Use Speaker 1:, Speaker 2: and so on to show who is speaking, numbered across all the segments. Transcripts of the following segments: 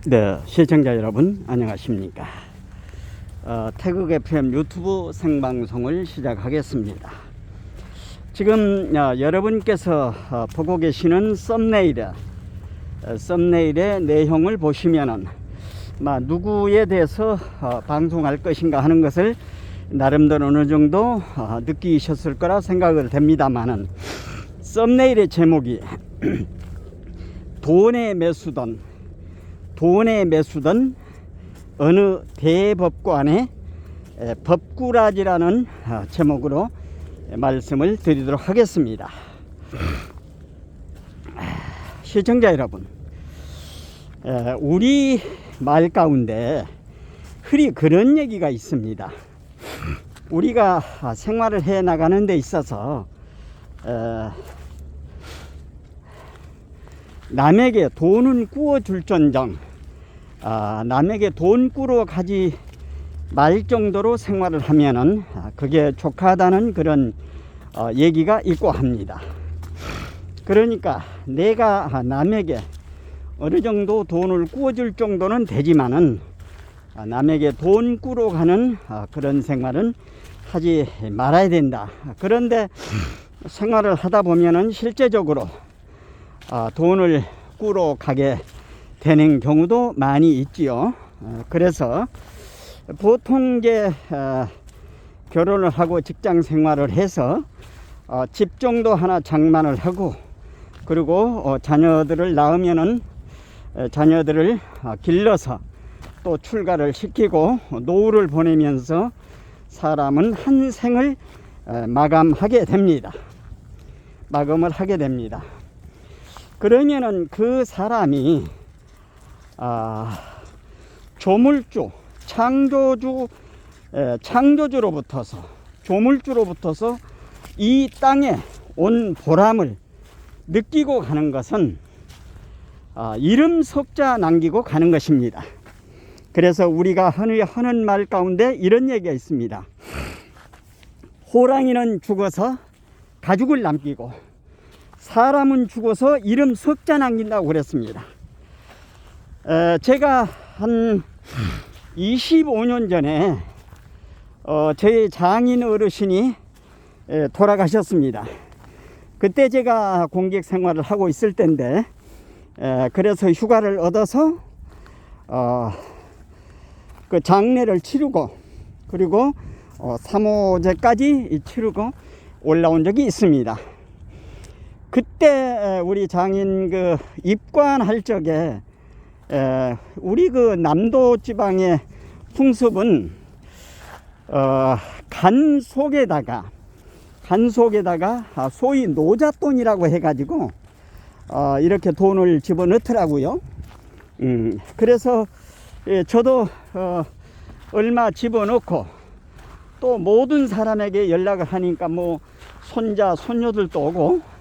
Speaker 1: 네, 시청자 여러분 안녕하십니까. 태극 FM 유튜브 생방송을 시작하겠습니다. 지금 여러분께서 보고 계시는 썸네일의 내용을 보시면은 누구에 대해서 방송할 것인가 하는 것을 나름대로 어느 정도 느끼셨을 거라 생각을 됩니다만은, 썸네일의 제목이 돈에 매수던 어느 대법관의 법꾸라지라는 제목으로 말씀을 드리도록 하겠습니다. 시청자 여러분, 우리 말 가운데 흔히 그런 얘기가 있습니다. 우리가 생활을 해 나가는 데 있어서 남에게 돈은 꾸어줄전정 남에게 돈 꾸러 가지 말 정도로 생활을 하면은 그게 족하다는 그런 얘기가 있고 합니다. 그러니까 내가 남에게 어느 정도 돈을 꾸어줄 정도는 되지만은 남에게 돈 꾸러 가는 그런 생활은 하지 말아야 된다. 그런데 생활을 하다 보면은 실제적으로 돈을 꾸러 가게 되는 경우도 많이 있지요. 그래서 보통 이제 결혼을 하고 직장 생활을 해서 집 정도 하나 장만을 하고, 그리고 자녀들을 낳으면은 자녀들을 길러서 또 출가를 시키고 노후를 보내면서 사람은 한 생을 마감을 하게 됩니다. 그러면은 그 사람이 조물주, 조물주로부터서 이 땅에 온 보람을 느끼고 가는 것은 이름 석자 남기고 가는 것입니다. 그래서 우리가 하는 말 가운데 이런 얘기가 있습니다. 호랑이는 죽어서 가죽을 남기고 사람은 죽어서 이름 석자 남긴다고 그랬습니다. 제가 한 25년 전에 저희 장인 어르신이 돌아가셨습니다. 그때 제가 공직 생활을 하고 있을 때인데, 그래서 휴가를 얻어서 그 장례를 치르고, 그리고 3호제까지 치르고 올라온 적이 있습니다. 그때 우리 장인 그 입관할 적에 우리 그 남도 지방의 풍습은 간 속에다가 소위 노잣돈이라고 해가지고 이렇게 돈을 집어넣더라고요. 그래서 저도 얼마 집어넣고, 또 모든 사람에게 연락을 하니까 뭐 손자 손녀들도 오고,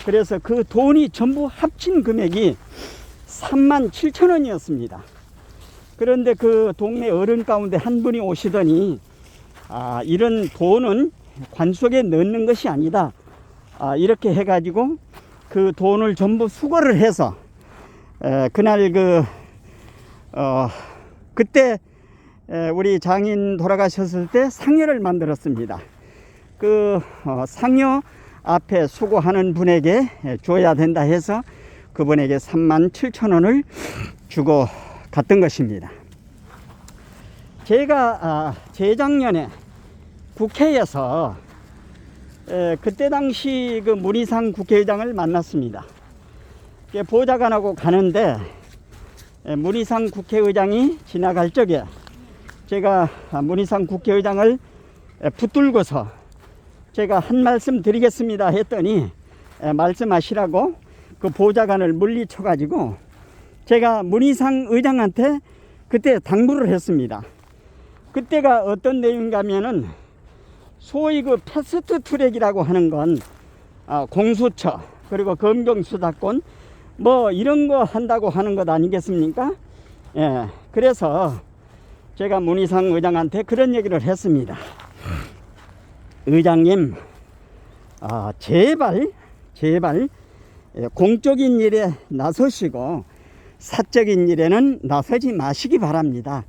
Speaker 1: 그래서 그 돈이 전부 합친 금액이 37,000원이었습니다. 그런데 그 동네 어른 가운데 한 분이 오시더니 이런 돈은 관 속에 넣는 것이 아니다, 이렇게 해가지고 그 돈을 전부 수거를 해서 그날 그때 우리 장인 돌아가셨을 때 상여를 만들었습니다. 그 상여 앞에 수고하는 분에게 줘야 된다 해서 그분에게 37,000원을 주고 갔던 것입니다. 제가 재작년에 국회에서 그때 당시 그 문희상 국회의장을 만났습니다. 보좌관하고 가는데 문희상 국회의장이 지나갈 적에 제가 문희상 국회의장을 붙들고서 제가 한 말씀 드리겠습니다 했더니 말씀하시라고 그 보좌관을 물리쳐 가지고 제가 문희상 의장한테 그때 당부를 했습니다. 그때가 어떤 내용인가 하면은 소위 그 패스트 트랙이라고 하는 건 공수처, 그리고 검경수사권 뭐 이런 거 한다고 하는 것 아니겠습니까? 그래서 제가 문희상 의장한테 그런 얘기를 했습니다. 의장님, 제발 공적인 일에 나서시고 사적인 일에는 나서지 마시기 바랍니다.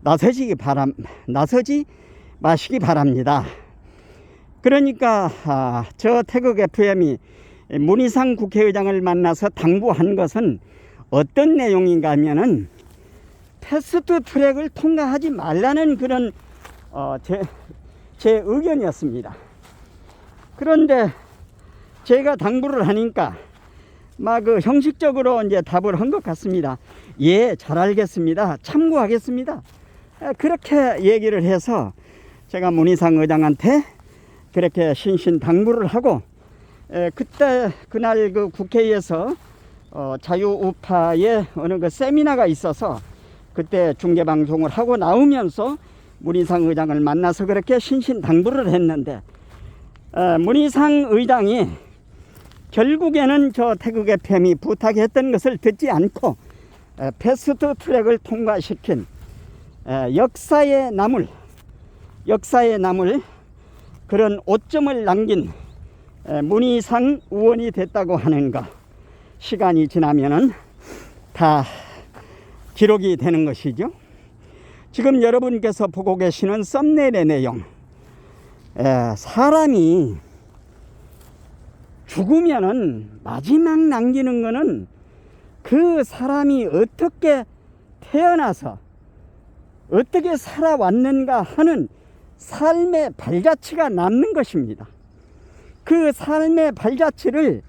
Speaker 1: 나서지 마시기 바랍니다. 그러니까 저 태극 FM이 문희상 국회의장을 만나서 당부한 것은 어떤 내용인가 하면은 패스트 트랙을 통과하지 말라는 그런 제 의견이었습니다. 그런데 제가 당부를 하니까 막 형식적으로 이제 답을 한 것 같습니다. 예, 잘 알겠습니다. 참고하겠습니다. 그렇게 얘기를 해서 제가 문희상 의장한테 그렇게 신신당부를 하고, 그날 그 국회에서 자유우파의 어느 그 세미나가 있어서 그때 중계방송을 하고 나오면서 문희상 의장을 만나서 그렇게 신신당부를 했는데, 문희상 의장이 결국에는 저 태극 FM이 부탁했던 것을 듣지 않고 패스트 트랙을 통과시킨 역사에 남을 그런 오점을 남긴 문희상 의원이 됐다고 하는 것, 시간이 지나면은 다 기록이 되는 것이죠. 지금 여러분께서 보고 계시는 썸네일의 내용, 사람이 죽으면은 마지막 남기는 거는 그 사람이 어떻게 태어나서 어떻게 살아왔는가 하는 삶의 발자취가 남는 것입니다. 그 삶의 발자취를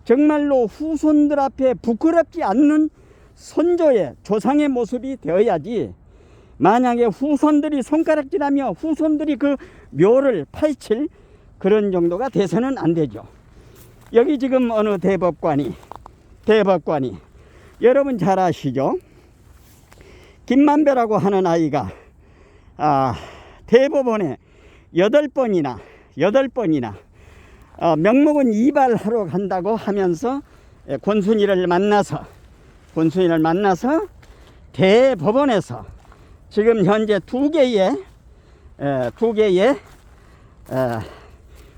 Speaker 1: 정말로 후손들 앞에 부끄럽지 않는 선조의 조상의 모습이 되어야지, 만약에 후손들이 손가락질하며 후손들이 그 묘를 파헤칠 그런 정도가 돼서는 안 되죠. 여기 지금 어느 대법관이 여러분 잘 아시죠? 김만배라고 하는 아이가 대법원에 8번이나 명목은 이발하러 간다고 하면서 권순이를 만나서 대법원에서 지금 현재 두 개의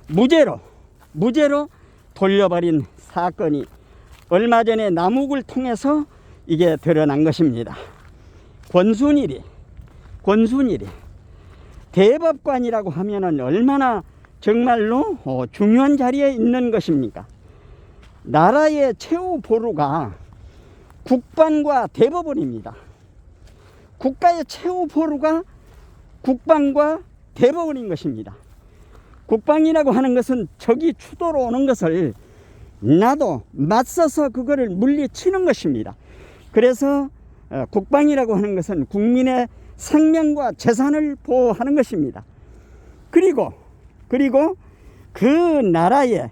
Speaker 1: 무죄로 돌려버린 사건이 얼마 전에 남욱을 통해서 이게 드러난 것입니다. 권순일이 대법관이라고 하면은 얼마나 정말로 중요한 자리에 있는 것입니까? 나라의 최후 보루가 국방과 대법원입니다. 국가의 최후 보루가 국방과 대법원인 것입니다. 국방이라고 하는 것은 적이 추도로 오는 것을 나도 맞서서 그거를 물리치는 것입니다. 그래서 국방이라고 하는 것은 국민의 생명과 재산을 보호하는 것입니다. 그리고 그 나라의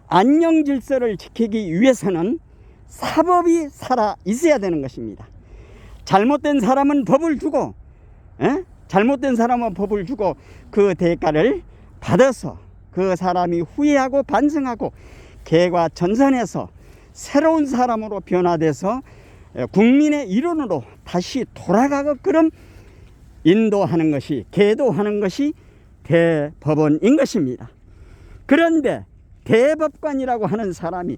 Speaker 1: 안녕 질서를 지키기 위해서는 사법이 살아 있어야 되는 것입니다. 잘못된 사람은 법을 주고 그 대가를 받아서 그 사람이 후회하고 반성하고 개과천선해서 새로운 사람으로 변화돼서 국민의 일원으로 다시 돌아가게끔 인도하는 것이, 계도하는 것이 대법원인 것입니다. 그런데 대법관이라고 하는 사람이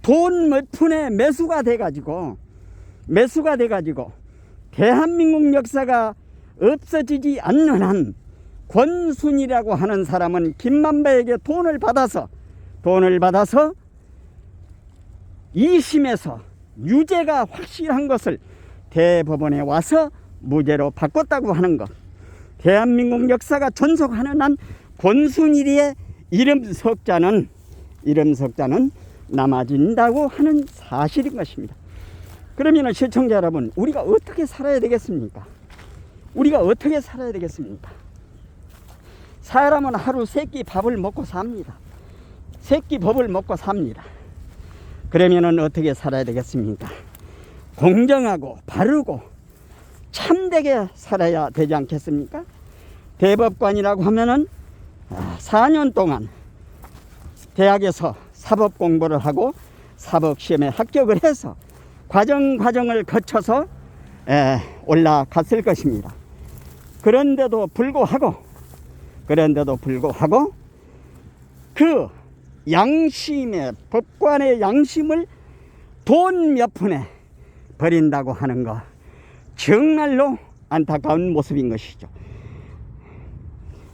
Speaker 1: 돈 몇 푼에 매수가 돼가지고 대한민국 역사가 없어지지 않는 한 권순이라고 하는 사람은 김만배에게 돈을 받아서 2심에서 유죄가 확실한 것을 대법원에 와서 무죄로 바꿨다고 하는 것, 대한민국 역사가 존속하는 한 권순일의 이름 석자는 남아진다고 하는 사실인 것입니다. 그러면 시청자 여러분, 우리가 어떻게 살아야 되겠습니까? 사람은 하루 3끼 밥을 먹고 삽니다. 그러면 어떻게 살아야 되겠습니까? 공정하고 바르고 참되게 살아야 되지 않겠습니까? 대법관이라고 하면은 4년 동안 대학에서 사법 공부를 하고 사법시험에 합격을 해서 과정을 거쳐서 올라갔을 것입니다. 그런데도 불구하고 그 양심의, 법관의 양심을 돈 몇 푼에 버린다고 하는 거 정말로 안타까운 모습인 것이죠.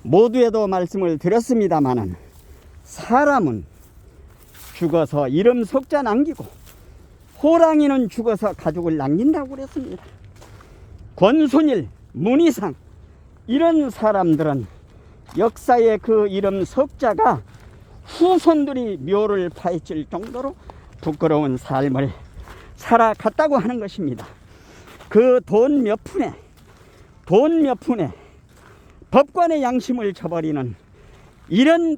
Speaker 1: 모두에도 말씀을 드렸습니다마는 사람은 죽어서 이름 석자 남기고 호랑이는 죽어서 가죽을 남긴다고 그랬습니다. 권순일, 문희상 이런 사람들은 역사의 그 이름 석자가 후손들이 묘를 파헤칠 정도로 부끄러운 삶을 살아갔다고 하는 것입니다. 그 돈 몇 푼에 법관의 양심을 저버리는 이런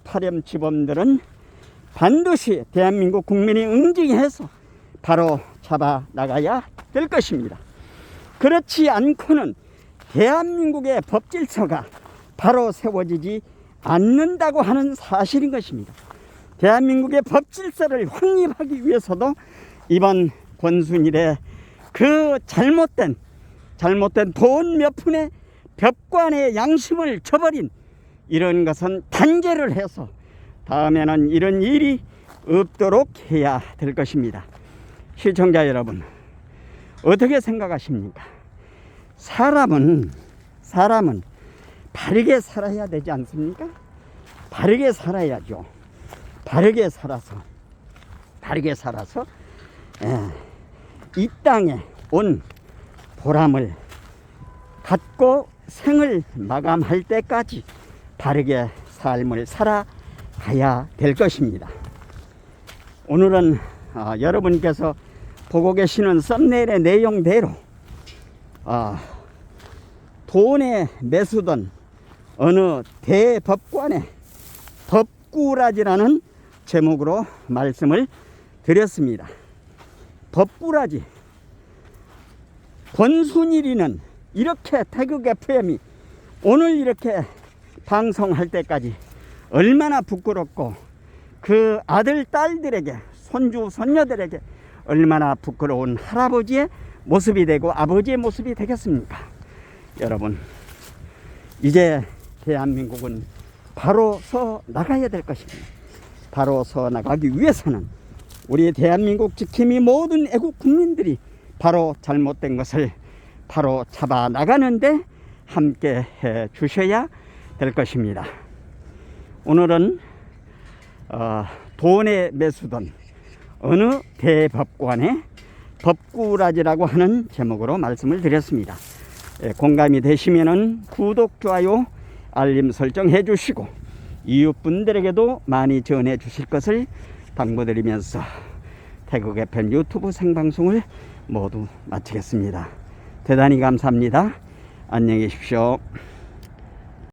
Speaker 1: 파렴치범들은 반드시 대한민국 국민이 응징해서 바로 잡아 나가야 될 것입니다. 그렇지 않고는 대한민국의 법질서가 바로 세워지지 않는다고 하는 사실인 것입니다. 대한민국의 법질서를 확립하기 위해서도 이번 권순일의 그 잘못된 돈 몇 푼의 법관의 양심을 저버린 이런 것은 단죄를 해서 다음에는 이런 일이 없도록 해야 될 것입니다. 시청자 여러분, 어떻게 생각하십니까? 사람은 바르게 살아야 되지 않습니까? 바르게 살아야죠. 바르게 살아서 이 땅에 온 보람을 갖고 생을 마감할 때까지 바르게 삶을 살아가야 될 것입니다. 오늘은 여러분께서 보고 계시는 썸네일의 내용대로 돈에 매수던 어느 대법관의 법꾸라지라는 제목으로 말씀을 드렸습니다. 법꾸라지. 권순일이는 이렇게 태극 FM이 오늘 이렇게 방송할 때까지 얼마나 부끄럽고 그 아들, 딸들에게, 손주, 손녀들에게 얼마나 부끄러운 할아버지의 모습이 되고 아버지의 모습이 되겠습니까? 여러분, 이제 대한민국은 바로 서 나가야 될 것입니다. 바로 서 나가기 위해서는 우리 대한민국 지킴이 모든 애국 국민들이 바로 잘못된 것을 바로 잡아 나가는데 함께 해 주셔야 될 것입니다. 오늘은 돈에 매수던 어느 대법관의 법꾸라지라고 하는 제목으로 말씀을 드렸습니다. 공감이 되시면은 구독, 좋아요, 알림 설정 해 주시고 이웃분들에게도 많이 전해 주실 것을 당부드리면서 태극 FM 유튜브 생방송을 모두 마치겠습니다. 대단히 감사합니다. 안녕히 계십시오.